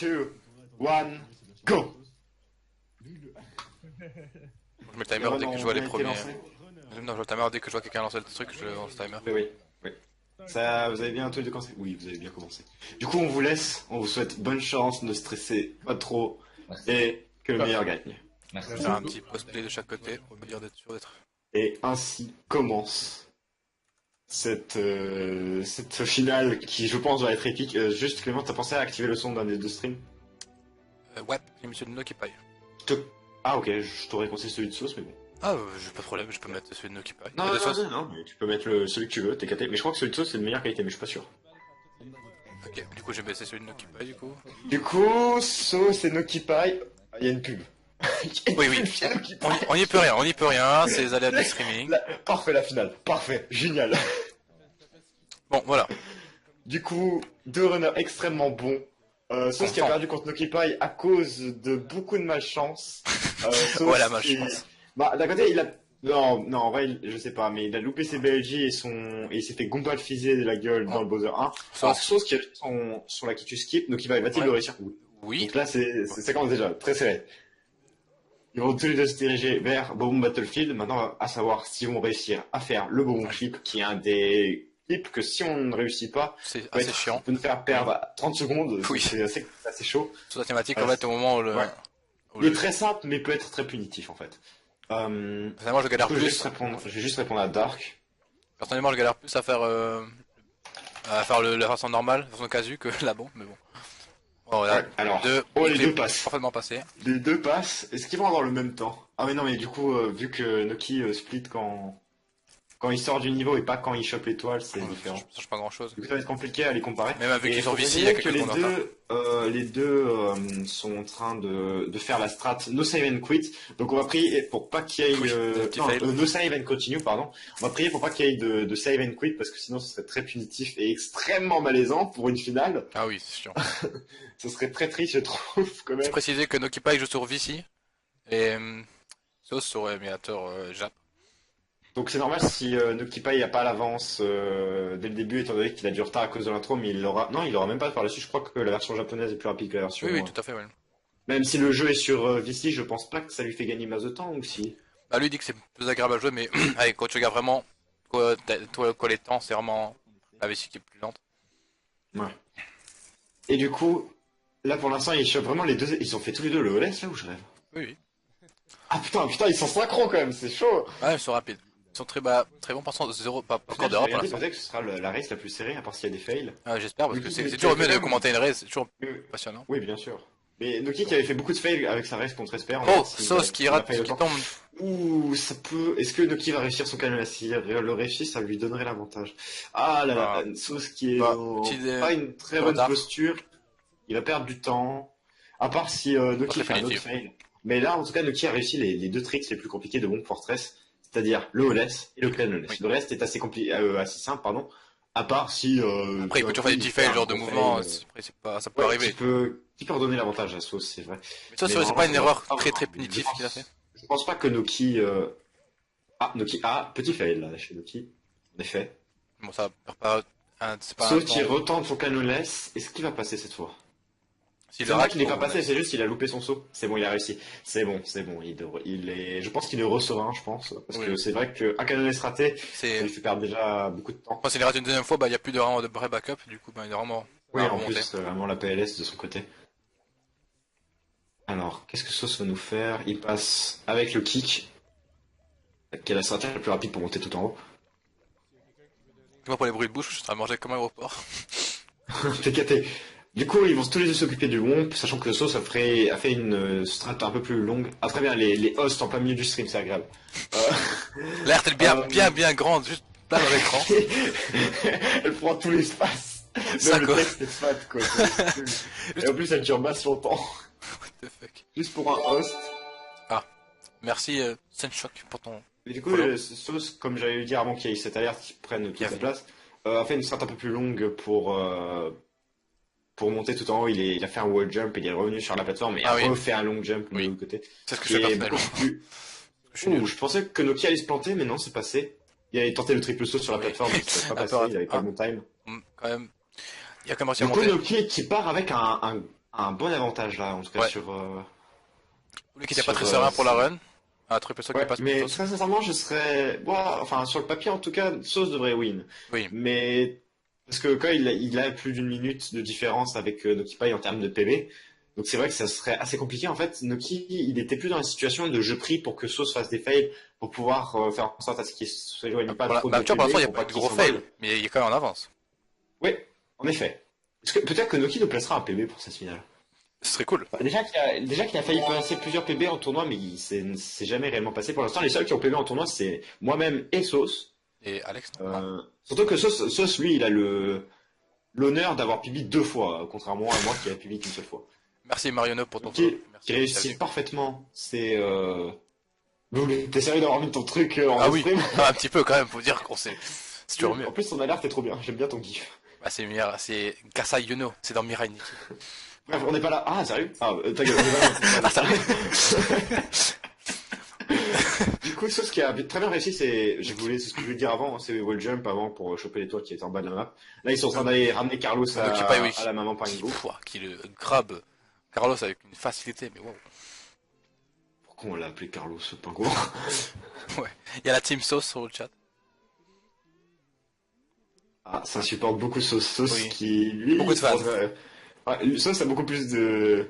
2, 1, go! Je mets le timer dès que je vois les premiers. Lancé. Non, je vois le timer dès que je vois quelqu'un lancer le truc, je lance le timer. Oui. Ça, vous avez bien un truc de commencer? Oui, vous avez bien commencé. Du coup, on vous laisse, on vous souhaite bonne chance, ne stressez pas trop, et que le meilleur gagne. Je vais faire un petit post-play de chaque côté pour me dire d'être sûr d'être. Et ainsi commence cette finale qui, je pense, va être épique. Juste, Clément, t'as pensé à activer le son d'un des deux streams? Ouais, j'ai mis celui de Nokipai. Ah, ok, je t'aurais conseillé celui de Sauce, mais bon. Ah, j'ai pas de problème, je peux mettre celui de Nokipai. Non, mais tu peux mettre celui que tu veux, t'es capté. Mais je crois que celui de Sauce, c'est de meilleure qualité, mais je suis pas sûr. Ok, du coup, j'ai baissé celui de Nokipai, du coup. Du coup, Sauce et Nokipai, il y a une pub. Oui. On y peut rien, c'est les aléas du streaming. Parfait, la finale. Parfait, génial. Bon, voilà. Du coup, deux runners extrêmement bons. Sauce qui a perdu contre Nokipai à cause de beaucoup de malchance. Voilà, malchance. Bah, d'un côté, il a... Non, en vrai, je sais pas, mais il a loupé ses BLJ et il s'est fait gombalfiser de la gueule dans le Bowser 1. Alors, Sauce qui a sur la qui tu skip, Nokipai va-t-il le réussir? Oui. Donc là, ça commence déjà, très serré. Ils vont tous les deux se diriger vers Bob-omb Battlefield. Maintenant, à savoir s'ils vont réussir à faire le Bob-omb clip, qui est un des clips que si on ne réussit pas, c'est assez chiant. Peut nous faire perdre 30 secondes. Oui. C'est assez chaud. Toute la thématique, en fait, au moment où le... Ouais. Il est très simple, mais peut être très punitif, en fait. Personnellement, je galère plus. Je vais juste répondre à Dark. Personnellement, je galère plus à faire la façon normale, la façon casu que la bombe, mais bon. Voilà. Ouais, alors, les deux passent. Parfaitement passé. Les deux passent. Est-ce qu'ils vont avoir le même temps? Ah mais non, mais du coup, vu que Noki split quand il sort du niveau et pas quand il chope l'étoile, c'est différent. Ça change pas grand chose. Du coup, ça va être compliqué à les comparer. Même avec qu'ils sont ici, il y a quelques les deux sont en train de faire la strat no save and quit. Donc on va prier pour pas qu'il y ait no save and continue, pardon. On va prier pour pas qu'il y ait de save and quit parce que sinon ce serait très punitif et extrêmement malaisant pour une finale. Ah oui, c'est chiant. Ce serait très triste, je trouve, quand même. Je préciser que Nokipai joue sur VC et Sauce sur émulateur Jap. Donc c'est normal si Nokipai n'a pas l'avance dès le début, étant donné qu'il a du retard à cause de l'intro, mais il aura même pas par la suite. Je crois que la version japonaise est plus rapide que la version. Oui, tout à fait, oui. Même si le jeu est sur VC, je pense pas que ça lui fait gagner masse de temps, ou si. Bah lui il dit que c'est plus agréable à jouer, mais allez, quand tu regardes vraiment quoi les temps, c'est vraiment la VC qui est plus lente. Ouais. Et du coup, là pour l'instant ils chopent vraiment les deux. Ils ont fait tous les deux le OLS là où je rêve. Oui. Ah putain, ils sont synchro quand même, c'est chaud. Ouais, ils sont rapides. Ils sont très bons par zéro, pas encore de rap pour l'instant. Peut-être que ce sera la race la plus serrée, à part s'il y a des fails. J'espère, parce que c'est toujours mieux de commenter une race, c'est toujours passionnant. Oui, bien sûr. Mais Noki qui avait fait beaucoup de fails avec sa race contre Esper. Oh, Sauce qui rate, qui tombe. Ouh, ça peut... Est-ce que Noki va réussir son canal? Si il le réussit, ça lui donnerait l'avantage. Ah là là, Sauce qui est dans pas une très bonne posture. Il va perdre du temps. À part si Noki fait un autre fail. Mais là, en tout cas, Noki a réussi les deux tricks les plus compliqués de Womb Fortress. C'est-à-dire le OLS et le Clanoless. Oui. Le reste est assez assez simple, pardon. À part si... après, il peut toujours faire des petits fails, genre de mouvement, ça peut arriver. Qui peut redonner l'avantage à Sauce, c'est vrai. Mais ça, c'est pas une erreur très punitive qu'il a fait. Je pense pas que Noki... Noki a petit fail, là, chez Noki. En effet. Bon, ça perd pas... c'est pas Sauce qui retente son Clanoless. Est-ce qu'il va passer cette fois? C'est vrai qu'il n'est pas passé, c'est juste qu'il a loupé son saut. C'est bon, il a réussi. C'est bon. Je pense qu'il est serein, je pense. Parce que c'est vrai qu'un Clanoless raté, ça lui fait perdre déjà beaucoup de temps. Quand il rate une deuxième fois, il n'y a plus de vrai backup, du coup, il est vraiment... Oui, en plus, vraiment la PLS de son côté. Alors, qu'est-ce que Sauce va nous faire? Il passe avec le kick, qui est la stratégie la plus rapide pour monter tout en haut. Moi, pour les bruits de bouche, je serais à manger comme un aéroport. T'es caté. Du coup, ils vont tous les deux s'occuper du Womp, sachant que Sauce a fait une strat un peu plus longue. Ah, très bien, les hosts en plein milieu du stream, c'est agréable. L'air est bien grande, juste là dans l'écran. Elle prend tout l'espace. Même le texte est fat, quoi. Et en plus, elle dure masse longtemps. What the fuck. Juste pour un host. Ah, merci Senshock pour ton... Et du coup, Sauce, comme j'avais eu dire avant qu'il y ait cette alerte qui prenne toute sa place, a fait une strat un peu plus longue pour monter tout en haut. Il a fait un wall jump, il est revenu sur la plateforme et a refait un long jump de l'autre côté. C'est ce que je fais personnellement. Je pensais que Noki allait se planter, mais non, c'est passé. Il avait tenté le triple saut sur la plateforme, mais ça s'est pas passé, il avait pas le bon time. Quand même. Il a quand même réussi à Du coup, monter. Noki qui part avec un bon avantage là, en tout cas Ouais. sur. Lui qui était pas très serein pour la run. Un triple saut qui Ouais, passe pour mais Sauce. très sincèrement, je serais. Bon, enfin, sur le papier, en tout cas, Sauce devrait win. Oui. Mais. Parce que quand il a plus d'une minute de différence avec Noki Pai en termes de PB, donc c'est vrai que ça serait assez compliqué. En fait, Noki, il était plus dans la situation de je prie pour que Sauce fasse des fails pour pouvoir faire en sorte à ce qu'il s'éloigne pas trop de Tu vois, pour l'instant, il PB n'y a pour pas pas de qu'il gros fail. s'envole. Mais il est quand même en avance. Oui, en effet. Est-ce que peut-être que Noki nous placera un PB pour cette finale? Ce serait cool. Bah, déjà qu'il a failli passer plusieurs PB en tournoi, mais c'est jamais réellement passé. Pour l'instant, les seuls qui ont PB en tournoi, c'est moi-même et Sauce. Et Alex, non? Surtout que Sauce, lui, il a l'honneur d'avoir PB 2 fois, contrairement à moi qui a PB qu'une seule fois. Merci Mariono pour ton follow. Merci. Qui réussit parfaitement. C'est. T'es sérieux d'avoir mis ton truc en Ah oui, stream? un petit peu quand même, faut dire qu'on sait. C'est toujours mieux. En plus, ton alerte est trop bien. J'aime bien ton gif. Bah, c'est Kasa Yuno, c'est dans Mirai Nikki. Bref, on n'est pas là. Ah, sérieux? Ah, ta gueule. Ah, sérieux? Du coup, ce qui a très bien réussi, c'est ce que je voulais dire avant, c'est wall jump avant pour choper l'étoile qui était en bas de la map. Là, ils sont en train d'aller ramener Carlos à la maman Pango. Qui le grabe Carlos avec une facilité, mais wow. Pourquoi on l'a appelé Carlos Pango? Ouais. Il y a la team Sauce sur le chat. Ah, ça supporte beaucoup Sauce Oui. qui lui. Beaucoup de fans. Sauce a beaucoup plus de.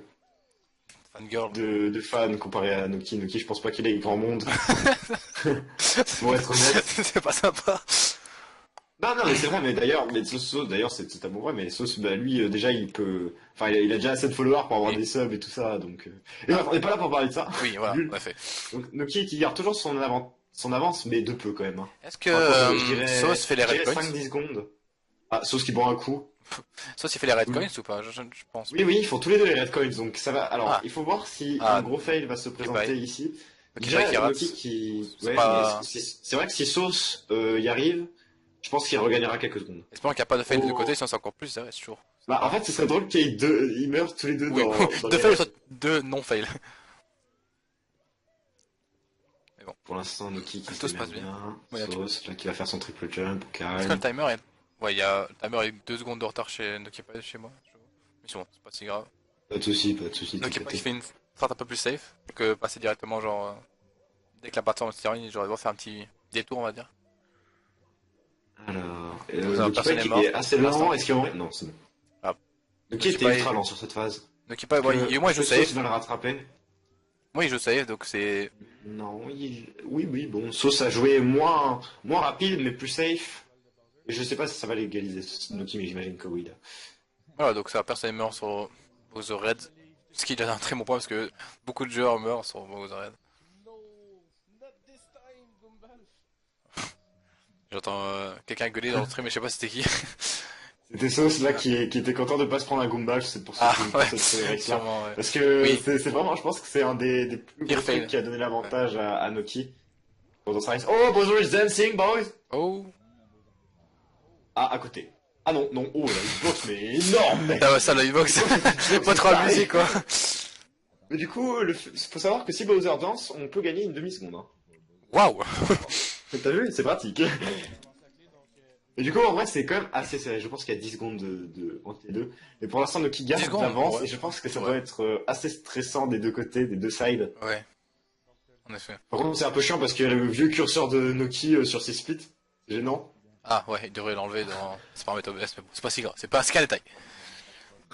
Fangirl. De fans comparé à Noki. Noki, je pense pas qu'il ait grand monde. Pour être honnête. C'est pas sympa. Non, mais c'est vrai, mais d'ailleurs, c'est totalement vrai, mais Sauce, bah, lui, déjà, il peut, enfin, il a déjà assez de followers pour avoir des subs et tout ça, donc, Et bref, on n'est pas là pour parler de ça. Oui, voilà, en effet. Donc, Noki qui garde toujours son avance, mais de peu, quand même, hein. Est-ce que Sauce fait les red coins? 5-10 secondes. Ah, Sauce qui boit un coup. Sauce il fait les red coins ou pas? Je pense. Oui, ils font tous les deux les red coins, donc ça va. Alors, il faut voir si un gros fail va se présenter ici. Déjà, Noki qui, ouais, c'est vrai que si Sauce, y arrive, je pense qu'il regagnera quelques secondes. Espérons qu'il n'y a pas de fail de côté, sinon c'est encore plus, c'est toujours. Bah, en fait, ce serait drôle qu'il y ait ils meurent tous les deux dans deux fails, soit deux non-fails. Mais bon. Pour l'instant, Noki qui tout se passe bien. Sauce, là, qui va faire son triple jump, calme. Est-ce que le timer est... Ouais, le timer est 2 secondes de retard chez Noki, pas chez moi. Mais c'est bon, c'est pas si grave. Pas de soucis. Noki, il fait une strat un peu plus safe que passer directement, genre... Dès que la plateforme se termine, j'aurais devoir faire un petit détour, on va dire. Alors, Noki qui est assez lent, est-ce qu'il y aurait... Non, c'est bon. Ah. Noki était ultra lent sur cette phase. Noki pas, moi il joue safe. Il va le rattraper. Moi il joue safe, donc c'est... Non, oui, bon. Sauce a joué moins rapide, mais plus safe. Et je sais pas si ça va l'égaliser, Noki, mais j'imagine que oui, là. Voilà, donc ça va personnellement sur Bowser Red. Ce qui est déjà un très bon point parce que beaucoup de joueurs meurent sur Bowser Red. J'entends quelqu'un gueuler dans le stream, mais je sais pas c'était qui. C'était Sauce là qui était content de pas se prendre un Goomba, c'est pour ça que cette réaction. Ouais. Parce que c'est vraiment, je pense que c'est un des plus gros trucs qui a donné l'avantage à Noki. Oh, Bowser is dancing, boys! Oh! Ah, à côté. Ah non, la hitbox, mais énorme! Ah ouais, ça, la hitbox, pas trop amusé quoi. Mais du coup, faut savoir que si Bowser danse, on peut gagner une demi-seconde. Hein. Waouh! T'as vu? C'est pratique. Et du coup, en vrai, c'est quand même assez serré. Je pense qu'il y a 10 secondes entre les deux. Et pour l'instant, Noki garde l'avance. Et je pense que ça doit être assez stressant des deux côtés, des deux sides. Ouais. En effet. Par contre, c'est un peu chiant parce qu'il y a le vieux curseur de Noki sur ses splits. Gênant. Ah ouais, il devrait l'enlever dans ses paramètres OBS, mais bon, c'est pas si grave. C'est qu'un détail.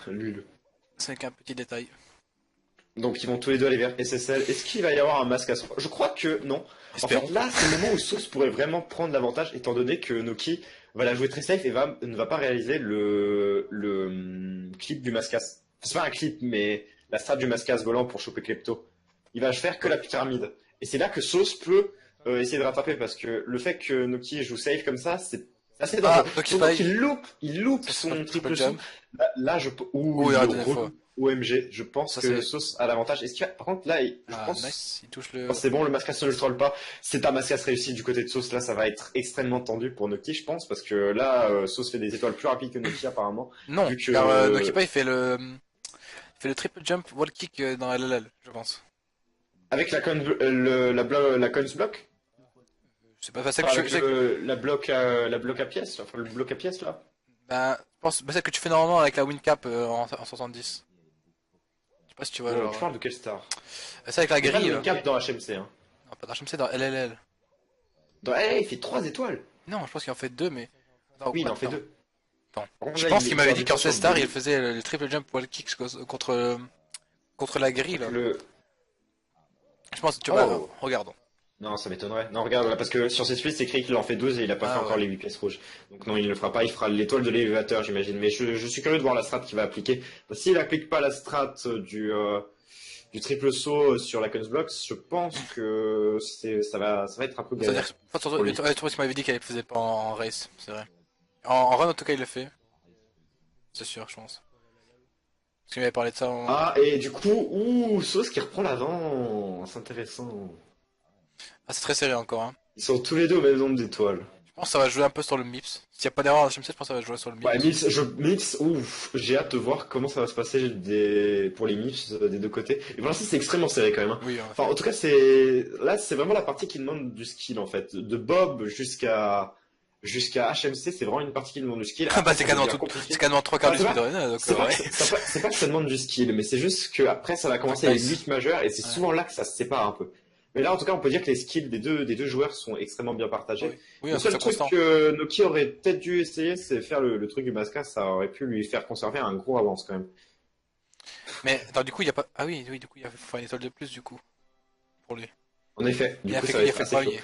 Nul. C'est qu'un petit détail. Donc ils vont tous les deux aller vers SSL. Est-ce qu'il va y avoir un masque à ce... Je crois que non. Espérons. En fait, là, c'est le moment où Sauce pourrait vraiment prendre l'avantage, étant donné que Noki va la jouer très safe et ne va pas réaliser le clip du Mascas. C'est pas un clip, mais la strat du Mascas volant pour choper Klepto. Il va faire que la pyramide. Et c'est là que Sauce peut essayer de rattraper, parce que le fait que Noki joue safe comme ça, c'est assez dangereux. Il loupe son triple jump. Là, OMG, je pense que Sauce a l'avantage. Est-ce qu'il va... Par contre, là, je pense... Nice. Il touche le... C'est bon, le Mascas ne le troll pas. C'est un Mascas réussi du côté de Sauce. Là, ça va être extrêmement tendu pour Noki, je pense, parce que là, Sauce fait des étoiles plus rapides que Noki, apparemment. Non, car Noki il fait le triple jump wall kick dans LLL, je pense. Avec la coins block? C'est pas facile que la bloc à pièce, enfin le bloc à pièce, là. Ben, pense, bah, celle que tu fais normalement avec la win cap en 70. Je sais pas si tu vois, Oh, genre. tu parles de quelle star? C'est avec la Il pas grille. le cap dans HMC, hein. Non, pas dans HMC, dans LLL. Dans LA, il fait 3 étoiles. Non, je pense qu'il en fait 2, mais. Attends, Oui, il en fait attends. 2. Attends. Par contre, Je là, pense qu'il m'avait dit du qu'en temps sur 16 le stars, il début. faisait le triple jump wall kicks contre la grille, là. Le... Je pense, tu vois, Oh! regardons. Non, ça m'étonnerait. Non, regarde, là, parce que sur cette liste, c'est écrit qu'il en fait 12 et il a pas fait Ah encore ouais. les 8 pièces rouges. Donc non, il ne le fera pas, il fera l'étoile de l'élévateur, j'imagine. Mais je suis curieux de voir la strat qu'il va appliquer. S'il applique pas la strat du triple saut sur la Blox, je pense que ça va être un peu C'est-à-dire, galère. surtout, tu m'avais dit qu'elle le faisait pas en race, c'est vrai. En run, en tout cas, il le fait. C'est sûr, je pense. Parce qu'il m'avait parlé de ça en... Ah, et du coup, Sauce qui reprend l'avant. C'est intéressant. Ah, c'est très serré encore, hein. Ils sont tous les deux au même nombre d'étoiles. Je pense que ça va jouer un peu sur le MIPS. S'il n'y a pas d'erreur en HMC, je pense que ça va jouer sur le MIPS. Ouais, Mips, ouf, j'ai hâte de voir comment ça va se passer pour les Mips des deux côtés. Et pour l'instant, c'est extrêmement serré quand même, hein. Oui, Enfin, en tout cas, là, c'est vraiment la partie qui demande du skill en fait. De Bob jusqu'à HMC, c'est vraiment une partie qui demande du skill. Ah bah Après, c'est ça devient quasiment compliqué. c'est quasiment trois quarts Enfin, du c'est pas, speedrun, donc c'est pas, ouais. c'est pas que ça demande du skill, mais c'est juste que après, ça va commencer les Nice. limites majeures et c'est Ouais. souvent là que ça se sépare un peu. Mais là, en tout cas, on peut dire que les skills des deux joueurs sont extrêmement bien partagés. Oui, oui, Le c'est seul truc constant. que Noki aurait peut-être dû essayer, c'est faire le truc du masca, ça aurait pu lui faire conserver un gros avance quand même. Mais attends, du coup, il y a pas... Ah oui, oui, du coup, il faut une étoile de plus, du coup, pour lui. En effet, du Il a coup, fait, ça va il a être fait assez chaud. premier.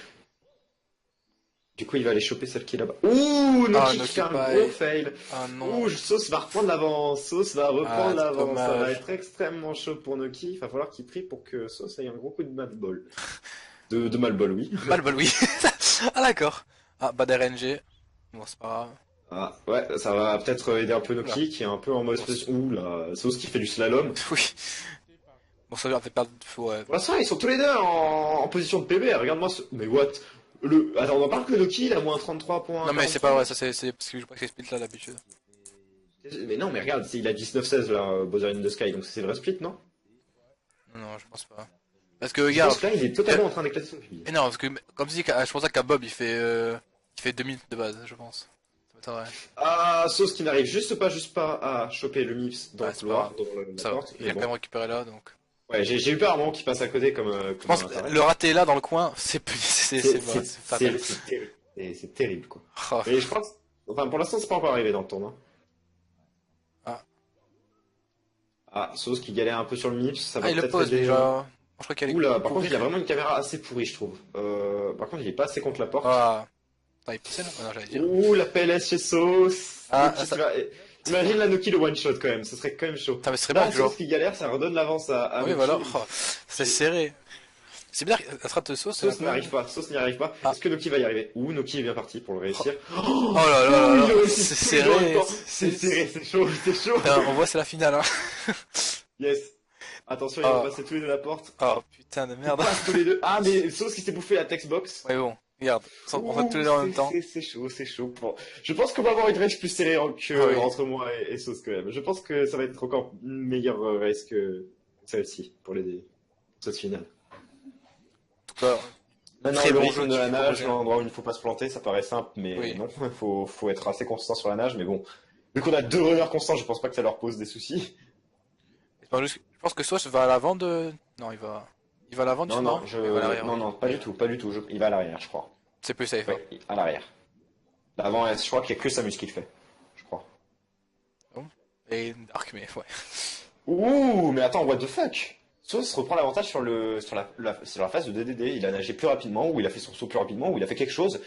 Du coup, il va aller choper celle qui est là-bas. Ouh, Ah, Noki qui fait un gros fail. Ah non. Ouh, Sauce va reprendre l'avance. Sauce va Ah, reprendre l'avance. Ça va dommage. être extrêmement chaud pour Noki. Il va falloir qu'il prie pour que Sauce ait un gros coup de mal ball. De mal ball, oui. Mal bol, oui. Ah d'accord. Ah, bad RNG. Bon, c'est pas grave. Ah, ouais, ça va peut-être aider un peu Oula. Noki qui est un peu en mode expression. Ouh là, Sauce qui fait du slalom. Oui. Bon, ça lui a fait perdre... Ouais. Pour l'instant, ils sont tous les deux en position de PB. Regarde-moi ce... Mais what? Attends, on en parle que Noki, il a moins 33 points. Non mais c'est pas vrai, ça c'est parce que je joue pas avec ces splits là d'habitude. Mais non, mais regarde, il a 19-16 là, Bowser in the Sky, donc c'est le vrai split, non? Non, je pense pas. Parce que Je pense regarde... que là, il est totalement en train d'éclater son QB. Et non, parce que comme si je pensais qu'à Bob il fait 2 minutes de base, je pense. Ça m'étonnerait. Ah, Sauce qui n'arrive juste pas à choper le Mips dans Ouais, le c'est pas couloir, grave. dans la Ça va. porte. Il a Mais quand bon. même récupéré là, donc... Ouais, j'ai eu peur à un moment qu'il passe à côté comme Je pense un que taré. le raté là dans le coin, c'est fatal. C'est terrible. C'est terrible, quoi. Oh. Et je pense... Enfin, pour l'instant, c'est pas encore arrivé dans le tournoi. Ah. Ah, Sauce qui galère un peu sur le Mips, ça va Ah, il le peut-être pose aider. déjà. Je crois qu'il y a les Oula, coups par pour contre, il a ouvrir. vraiment une caméra assez pourrie, je trouve. Par contre, il est pas assez contre la porte. Ah. Attends, il poussait là? Ah, non, j'allais dire. Ouh, la PLS chez Sauce. Ah, Noki ça- qui va- Imagine la Noki le one shot quand même, ce serait quand même chaud. Putain, mais ce serait Là, bon, genre. Sauce qui galère, ça redonne l'avance à Oui, Noki. voilà. Oh, c'est serré. C'est bizarre, la strat de sauce, c'est un Sauce peu... n'arrive pas, Sauce n'y arrive pas. Ah. Est-ce que Noki va y arriver? Ouh, Noki est bien parti pour le réussir. Oh là là là Ouh, il là, a réussi c'est tous les deux en même serré. temps. C'est serré, c'est chaud, c'est chaud. Putain, on voit, c'est la finale, hein. Yes. Attention, ils Ah. vont passer tous les deux la porte. Oh putain de Ils merde. passent tous les deux. Ah, mais Sauce qui s'est bouffé la text box. Ouais, bon, regarde, on va tous les deux en même temps. C'est chaud, c'est chaud. Bon. Je pense qu'on va avoir une race plus serrée Ah oui. entre moi et Sauce quand même. Je pense que ça va être encore une meilleure race que celle-ci pour cette finale. En tout cas, Maintenant, très le bon rythme jeu de la qu'il nage, proposait. l'endroit où il ne faut pas se planter, ça paraît simple, mais Oui. non, faut être assez constant sur la nage, mais bon. Vu qu'on a deux runners constants, je pense pas que ça leur pose des soucis. Je pense que Sauce va à l'avant de... Non, il va à l'avant du Non, non, Il va à l'arrière. non, pas du tout, pas du tout. Il va à l'arrière, je crois. C'est plus safe, hein. Ouais, à l'arrière. L'avant, je crois qu'il y a que Samus qui le fait. Je crois. Et Dark, mais ouais. Ouh, mais attends, what the fuck? Sauce reprend l'avantage sur sur la phase de DDD. Il a nagé plus rapidement, ou il a fait son saut plus rapidement, ou il a fait quelque chose.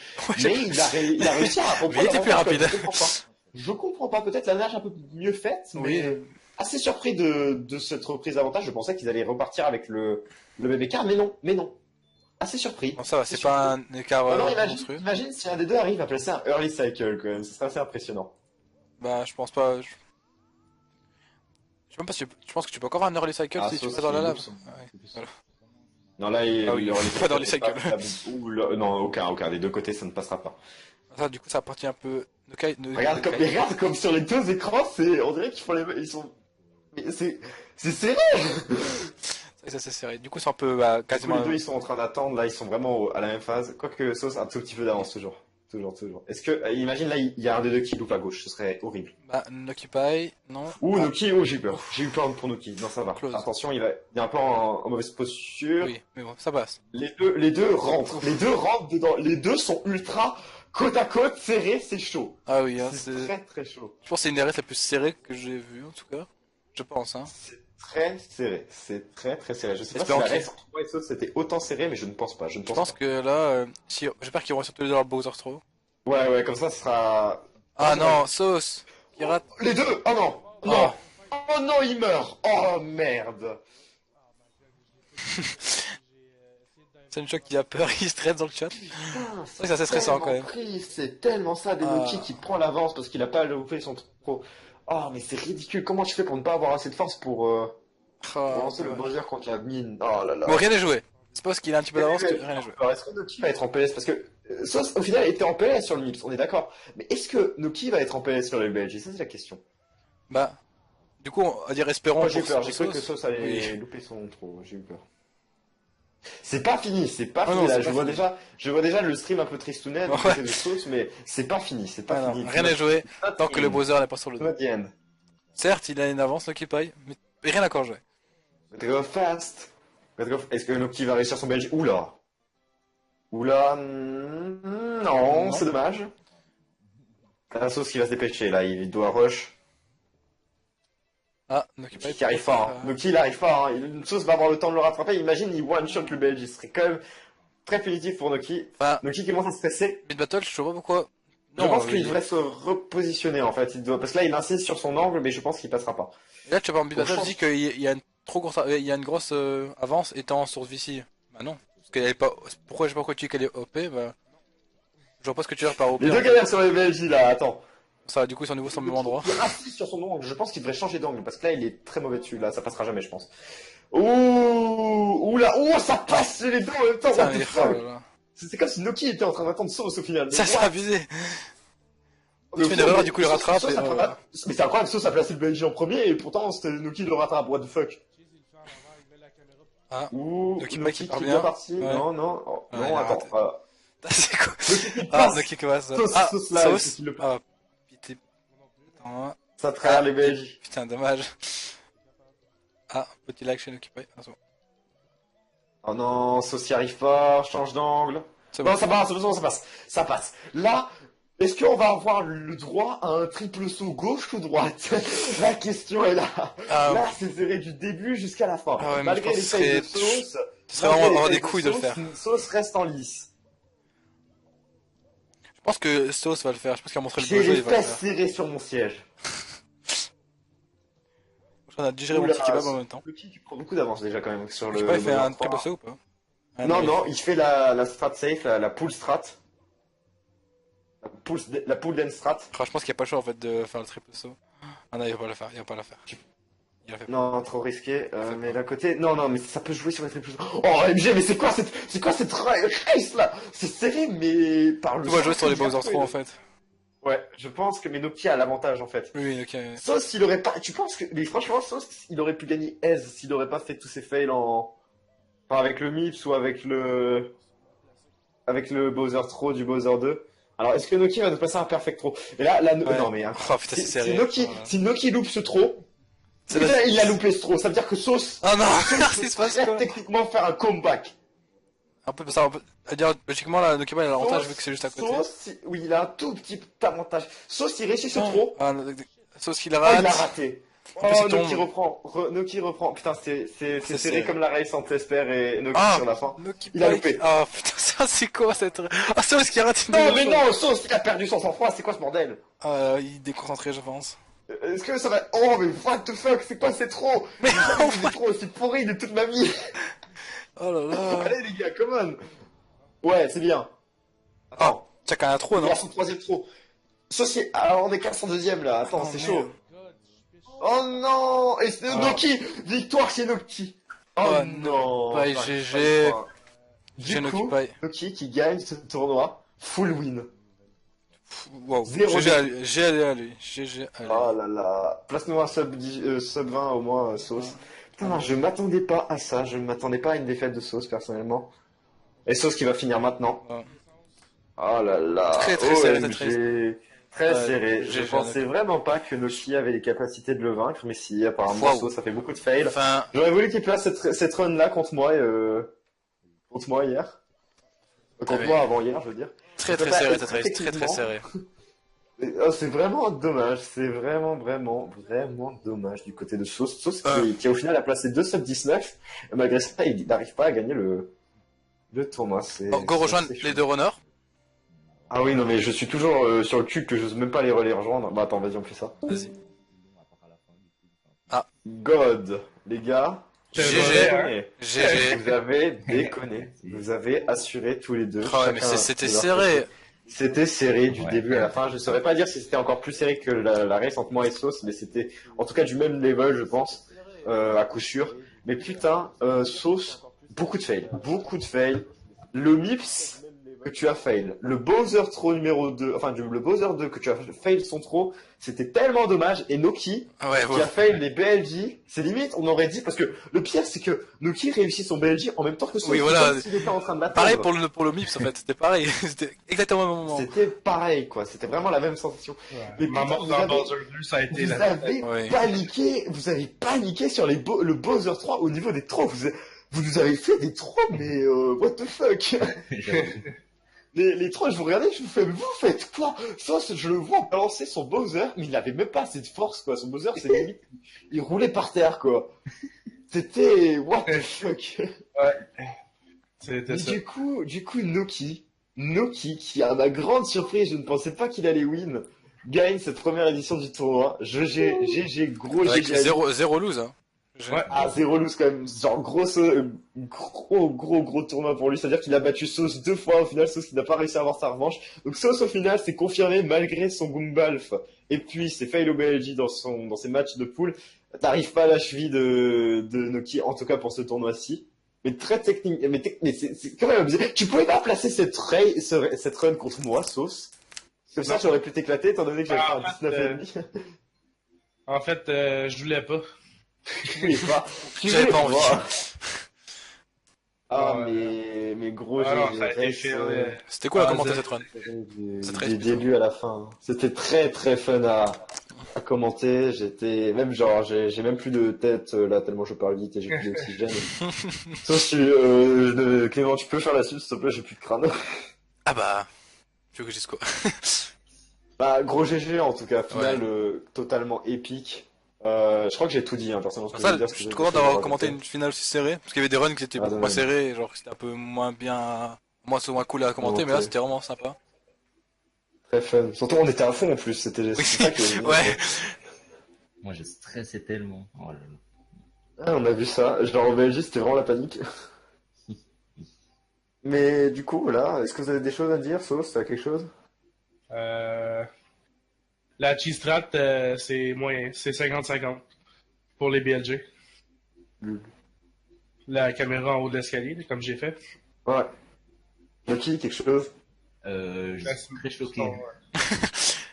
Mais il a réussi à reprendre Mais il était plus l'avantage, rapide. quoi. Je comprends pas. Je comprends pas. Peut-être la nage un peu mieux faite, Oui. mais assez surpris de cette reprise d'avantage. Je pensais qu'ils allaient repartir avec le même écart, mais non. Assez surpris. Bon, ça va, Assez c'est pas un écart surpris. Alors, monstrueux. imagine si un des deux arrive à placer un early cycle, quand même. Ce serait assez impressionnant. Bah, je pense pas. Je sais même pas si je pense que tu peux encore avoir un early cycle Ah, si tu Sauce passes dans la qui lave. loupe son- Ouais, voilà. Non, là, Ah oui, pas dans les cycles. Non, aucun des deux côtés, ça ne passera pas. Ça, du coup, ça appartient un peu. Regarde comme sur les deux écrans, on dirait qu'ils font ils sont, mais c'est serré. Ça, c'est serré. Du coup, c'est un peu bah, Tous quasiment. les deux, ils sont en train d'attendre, là, ils sont vraiment à la même phase. Quoique Sauce a un tout petit peu d'avance toujours. toujours. Est-ce que, imagine là, il y a un des deux qui loupe à gauche, ce serait horrible. Bah, Nokipai, non. Noki, j'ai eu peur. J'ai eu peur pour Noki. Non, ça va. Close. Attention, il est un peu en mauvaise posture. Oui, mais bon, ça passe. Les deux rentrent. Les deux rentrent dedans. Les deux sont ultra côte à côte, serrés, c'est chaud. Ah oui, hein, c'est très très chaud. Je pense que c'est une des races la plus serrée que j'ai vue, en tout cas. Je pense, hein. C'est très serré. C'est très très serré. Je sais pas si la race entre moi et Sauce c'était autant serré, mais je ne pense pas. Je pense que là, j'espère qu'ils vont surtout les deux dans Bowser Throw. Ouais, comme ça, ce sera... Ah non, Sauce qui rate. Les deux. Oh non. Non. Oh non, il meurt. Oh merde. C'est une choc qui a peur, il stresse dans le chat. C'est assez stressant quand même. C'est tellement ça, des Noki qui prend l'avance parce qu'il a pas loupé son trop. Oh mais c'est ridicule, comment tu fais pour ne pas avoir assez de force pour lancer le Bowser contre la mine? Oh là là. Bon, rien n'est joué. C'est parce qu'il a un petit peu d'avance que rien n'est joué. Alors est-ce que Noki va être en PS? Parce que Sauce au final était en PS sur le Mips, on est d'accord. Mais est-ce que Noki va être en PS sur le BLG? Ça c'est la question. Bah, du coup, on va dire espérons. Moi j'ai peur, j'ai cru que Sauce allait louper son trop, j'ai eu peur. C'est pas fini, c'est pas fini là. Je vois déjà le stream un peu tristounet de Sauce, mais c'est pas fini, c'est pas fini. Rien n'est joué tant que le Bowser n'est pas sur le dos. Certes, il a une avance Nokipai, mais rien encore joué. Go fast. Est-ce que Noki va réussir son belge? Oula, non, c'est dommage. T'as un Sauce qui va se dépêcher là, il doit rush. Ah, Nokipai qui arrive pas. Noki il arrive pas. Une Sauce va avoir le temps de le rattraper. Imagine, il one shot le belge. Il serait quand même très punitif pour Noki. Noki qui commence à stresser. Mid battle, je sais pas pourquoi. Je pense qu'il devrait se repositionner en fait. Parce que là il insiste sur son angle, mais je pense qu'il passera pas. Là, tu sais pas, en mid battle, dis qu'il y a une grosse avance étant sur VC. Bah non. Parce qu'elle est pas. Pourquoi je sais pas pourquoi tu dis qu'elle est OP, bah. Je vois pas ce que tu veux dire par OP. Les deux galères sur les BLJ là, attends. Ça, du coup, ils sont nouveau sur le même endroit. Il insiste sur son angle. Je pense qu'il devrait changer d'angle parce que là il est très mauvais dessus. Là, ça passera jamais, je pense. Ouh là, ça passe les deux en même temps. C'est comme si Noki était en train d'attendre Sauce au final. Ça, c'est abusé. Il fait une erreur, du coup il rattrape. Mais c'est incroyable, Sauce a placé le BLJ en premier et pourtant c'était Noki le rattrape. What the fuck? Noki qui est bien parti. Non, attends. C'est quoi? Noki qui passe. Sauce. Ça trahit les BLJ. Putain, dommage. Petit lag chez Nokipai. Oh non, Sauce y arrive pas, change d'angle. Non, ça passe, ça passe. Là, est-ce qu'on va avoir le droit à un triple saut gauche ou droite? La question est là. Là, c'est serré du début jusqu'à la fin. Malgré l'essai de Sauce, ce serait vraiment avoir des couilles de le faire. Sauce reste en lice. Je pense que Sauce va le faire. Je pense qu'il a montré le beau jeu. J'ai les fesses serrées sur mon siège. On a digéré mon petit kebab en même temps. Tu prends beaucoup d'avance déjà quand même sur le. Il fait un triple saut ou pas? Non, il fait la strat safe, la pool strat. La pool dance strat. Je pense qu'il n'y a pas le choix en fait de faire le triple saut. Ah non, il va pas le faire, Non, trop risqué. Mais d'un côté, non, mais ça peut jouer sur les triple sauts. Oh MG, mais c'est quoi cette race là? C'est serré, mais par le. Tu vas jouer sur les Bowser 3 en fait. Ouais, je pense que Noki a l'avantage en fait. Oui, Noki. Sauce, il aurait pas. Tu penses que. Mais franchement, Sauce, il aurait pu gagner aise s'il aurait pas fait tous ses fails en. Enfin, avec le Mips ou avec le. Avec le Bowser Throw du Bowser 2. Alors, est-ce que Noki va nous passer un perfect throw? Et là, non, mais. Oh putain, c'est serré. Si Noki loupe ce throw. Putain, il a loupé ce throw. Ça veut dire que Sauce. Ah non, qu'est-ce qui se passe quoi? Techniquement faire un comeback. Un peu ça, on peut dire, logiquement, là, Nokipai a l'avantage vu que c'est juste à côté. Sauce, oui, il a un tout petit avantage. Sauce, il réussit ce trop. Sauce qu'il a raté. Il a raté. Noki reprend. Putain, c'est serré comme la race entre Esper et Noki sur la fin. Il a loupé. Ah putain, ça c'est quoi cette. Sauce qui a raté une Non, mais non, Sauce, il a perdu son sang-froid, c'est quoi ce bordel? Il est déconcentré, je pense. Est-ce que ça va. Oh, mais what the fuck, c'est quoi, c'est trop? Mais c'est trop, c'est pourri de toute ma vie. Oh là là. Allez les gars, come on. Ouais, c'est bien. Attends. T'as quand même un trop, non? Il a son troisième trop. Sauce, alors on est 402ème là, attends, c'est chaud. Oh non. Et c'est Noki. Victoire chez Noki. Oh non. Bye GG. Du coup, Noki qui gagne ce tournoi. Full win. Wow. GG à lui. GG à lui. Oh là là. Place-nous un sub 20 au moins, Sauce. Putain, je m'attendais pas à ça. Je m'attendais pas à une défaite de Sauce, personnellement. Et Sauce qui va finir maintenant. Oh là là. Très serré, très serré. Je pensais vraiment pas que Noki avait les capacités de le vaincre, mais si, apparemment, ça fait beaucoup de fails. Enfin... J'aurais voulu qu'il place cette run-là contre moi hier. Contre moi avant hier, je veux dire. Très serré. C'est vraiment dommage, c'est vraiment dommage du côté de Sauce. Sauce qui au final a placé 2 sub 19, et malgré ça, il n'arrive pas à gagner le tournoi. Go rejoindre les deux runners. Ah oui, non mais je suis toujours sur le cul que j'ose même pas les rejoindre. Bah attends, vas-y, on fait ça. Vas-y. Ah. God, les gars. GG. Vous avez déconné. Vous avez assuré tous les deux. Mais c'était serré. C'était serré du début à la fin. Je saurais pas dire si c'était encore plus serré que la race entre moi et Sauce, mais c'était en tout cas du même level, je pense, à coup sûr. Mais putain, Sauce, beaucoup de fails. Le Mips que tu as fail, le Bowser Throw numéro 2, enfin le Bowser 2 que tu as fail son throw, c'était tellement dommage. Et Noki qui a fail les BLJ, c'est limite, on aurait dit, parce que le pire c'est que Noki réussit son BLJ en même temps que Sauce. Oui, voilà. Il était en train de pareil pour le Mips en fait, c'était pareil, c'était exactement le même moment. C'était pareil quoi, c'était vraiment la même sensation. Mais putain, vous avez paniqué sur le Bowser 3 au niveau des throws. Vous nous avez fait des throws, mais what the fuck. Les trois, je vous regardais, je vous fais, mais vous faites quoi? Ça, je le vois balancer son Bowser, mais il avait même pas assez de force, quoi. Son Bowser, c'est limite, il roulait par terre, quoi. C'était, what the fuck. Ouais. C'était ça. Du coup, Noki, qui, à ma grande surprise, je ne pensais pas qu'il allait win, gagne cette première édition du tournoi. GG, gros avec GG. Zéro lose, hein. Ouais, zéro lose quand même, genre gros tournoi pour lui, c'est-à-dire qu'il a battu Sauce 2 fois au final, Sauce qui n'a pas réussi à avoir sa revanche. Donc Sauce au final c'est confirmé malgré son Goombalf et puis ses fail au BLJ dans ses matchs de poule, t'arrives pas à la cheville de Noki, en tout cas pour ce tournoi-ci. Mais très technique, mais c'est quand même abusé. Tu pouvais pas placer cette run contre moi, Sauce. Comme ça j'aurais pu t'éclater étant donné que j'avais fait un 19,5. En fait, je voulais pas. J'avais pas envie. Mais gros, c'était quoi à commenter cette run? Du début à la fin. C'était très très fun à commenter. J'étais même genre, j'ai même plus de tête là tellement je parle vite et j'ai plus d'oxygène. Sauf Clément, tu peux faire la suite s'il te plaît, j'ai plus de crâne. Ah bah, tu veux que je dise quoi? Bah gros GG en tout cas, final totalement épique. Je crois que j'ai tout dit, hein, personnellement. Je suis content d'avoir commenté une finale aussi serrée, parce qu'il y avait des runs qui étaient beaucoup moins serrés, genre c'était un peu moins cool à commenter, mais là c'était vraiment sympa. Très fun. Surtout on était à fond en plus, c'était ça que... Ouais. Moi j'ai stressé tellement. Oh là là. Ah, on a vu ça. Genre en Belgique c'était vraiment la panique. Mais du coup, là, est-ce que vous avez des choses à dire, Sauce? T'as quelque chose? La G-Strat, c'est moyen, c'est 50-50 pour les BLG. La caméra en haut de l'escalier, comme j'ai fait. Ouais. Loki, quelque chose? Je suis très choqué.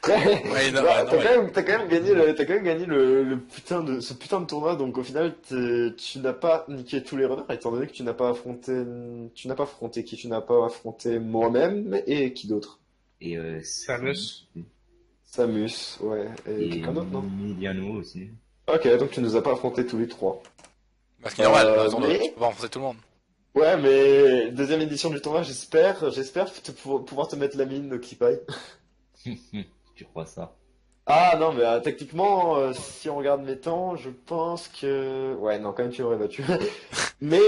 T'as quand même gagné ce putain de tournoi, donc au final tu n'as pas niqué tous les runners étant donné que tu n'as pas affronté moi-même et qui d'autre? Et Samus, ouais. Et quelqu'un d'autre, non? Miliano aussi. Ok, donc tu nous as pas affronté tous les trois. Parce qu'il est normal, tu peux pas affronter tout le monde. Ouais, mais deuxième édition du tournoi, j'espère pouvoir te mettre la mine, Okipai. Tu crois ça? Ah non, mais techniquement, si on regarde mes temps, je pense que... Ouais, non, quand même tu m'aurais battu. mais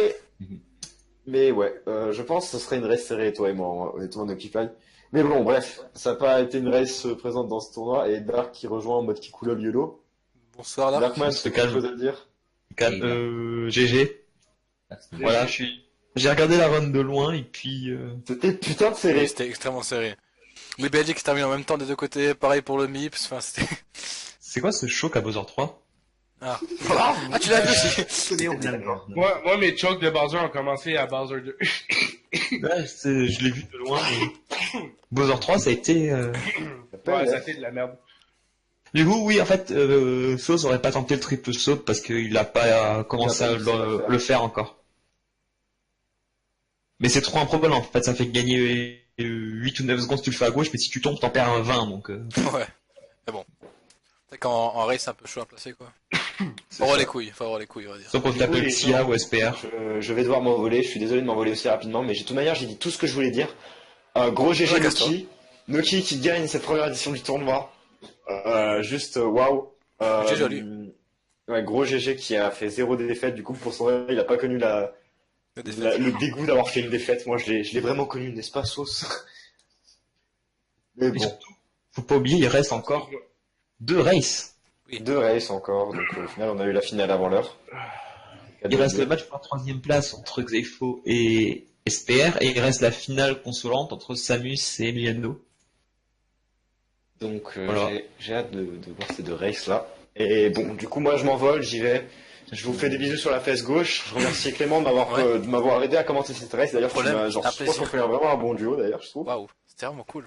ouais, je pense que ce serait une race serrée, toi et moi, Okipai. Mais bon, bref, ça n'a pas été une race présente dans ce tournoi, et Dark qui rejoint en mode Kikoulol YOLO. Bonsoir Dark. Darkman, c'est quelque chose à dire? GG. Voilà, j'ai regardé la run de loin, et puis... C'était putain de serré. Oui, c'était extrêmement serré. Les BLG qui terminent en même temps des deux côtés, pareil pour le MIPS, enfin c'était... C'est quoi ce choc à Bowser 3? Ah, tu l'as vu aussi. Moi, mes chokes de Bowser ont commencé à Bowser 2. Ouais, je l'ai vu de loin, mais... Bowser 3, ça a été... Ouais, ça a été de la merde. Du coup, oui, en fait, Sauce aurait pas tenté le triple saut parce qu'il a pas commencé à le faire encore. Mais c'est trop improbable, en fait, ça fait gagner 8 ou 9 secondes si tu le fais à gauche, mais si tu tombes, t'en perds un 20, donc... Ouais, mais bon. C'est qu'en race, c'est un peu chaud à placer, quoi. Faut avoir les couilles, on va dire. Sauf quand tu t'appelles SIA ou SPR. Je vais devoir m'envoler, je suis désolé de m'envoler aussi rapidement, mais de toute manière, j'ai dit tout ce que je voulais dire. Gros GG Noki. Noki qui gagne cette première édition du tournoi. Juste waouh. C'est joli. Ouais, gros GG qui a fait 0 défaite, du coup pour son rêve, il a pas connu le dégoût d'avoir fait une défaite. Moi je l'ai vraiment connu, n'est-ce pas, Sauce? Mais bon. Surtout, faut pas oublier, il reste encore 2 races. Oui. 2 races encore, donc au final on a eu la finale avant l'heure. Il reste le match pour la 3ème place entre Xeifo et SPR, et il reste la finale consolante entre Samus et Emiliano. Donc voilà. J'ai hâte de voir ces 2 races là. Et bon, du coup moi je m'envole, j'y vais. Je vous fais des bisous sur la fesse gauche. Je remercie Clément de m'avoir aidé à commenter cette race. D'ailleurs, je pense qu'on fait vraiment un bon duo d'ailleurs, je trouve. Waouh, c'était vraiment cool.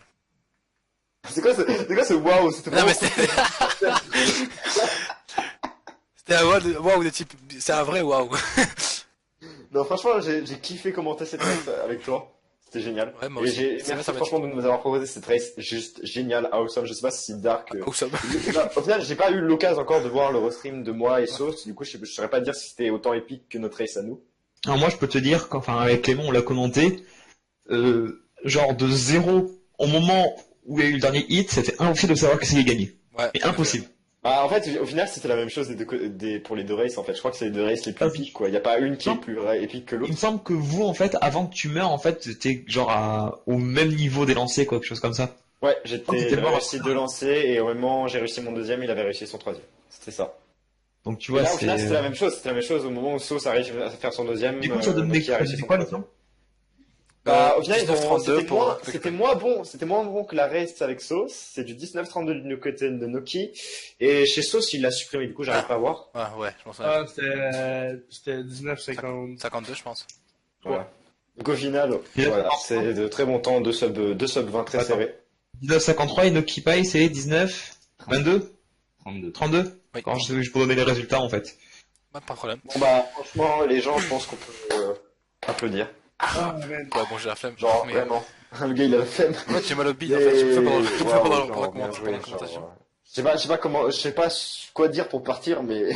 C'est quoi ce waouh? C'était un waouh de type. C'est un vrai waouh. Non, franchement, j'ai kiffé commenter cette race avec toi. C'était génial. Ouais, moi aussi. Merci franchement de nous avoir proposé cette race juste géniale, awesome. Je sais pas si Dark. Awesome. Au final, j'ai pas eu l'occasion encore de voir le restream de moi et Sauce. Du coup, je saurais pas dire si c'était autant épique que notre race à nous. Alors moi, je peux te dire qu'enfin avec Clément, on l'a commenté. Genre de 0 au moment où il y a eu le dernier hit, c'était impossible de savoir qui c'est qui gagné. Ouais. Mais impossible. Bah, en fait, au final, c'était la même chose pour les 2 races, en fait. Je crois que c'est les 2 races les plus épiques, quoi. Il y a pas une qui est plus épique que l'autre. Il me semble que vous, en fait, avant que tu meurs, en fait, t'étais genre au même niveau des lancers, quoi, quelque chose comme ça. Ouais, j'avais réussi 2 lancers, et au moment où j'ai réussi mon 2ème, il avait réussi son 3ème. C'était ça. Donc, tu vois, là, au final, c'était la même chose. C'était la même chose au moment où Sauce a réussi à faire son 2ème. Du coup, ça donne quoi, le temps? Bah, au final, c'était moins bon que la race avec Sauce. C'est du 19-32 du côté de Noki. Et chez Sauce, il l'a supprimé, du coup, j'arrive pas à voir. Ah, ouais, je pense. C'était 19-52. 52, je pense. Voilà. Donc, au final, voilà, c'est de très bons temps, 2 sub 20 très serrés. 19-53 et Noki Pai, c'est 19-22? 32? Oui. Quand je peux donner les résultats, en fait. Pas de problème. Bon, bah, franchement, les gens, je pense qu'on peut applaudir. Ah, ouais, bon, j'ai la flemme. Genre, vraiment. Le gars, il a la flemme. Ouais, j'ai mal au bide, en fait. Je me fais pendant la commentation. Je sais pas quoi dire pour partir, mais...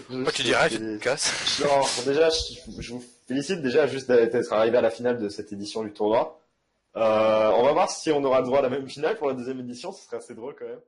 Moi, tu dirais, tu te casses. Genre, déjà, je vous félicite déjà juste d'être arrivé à la finale de cette édition du tournoi. On va voir si on aura droit à la même finale pour la 2ème édition, ce serait assez drôle quand même.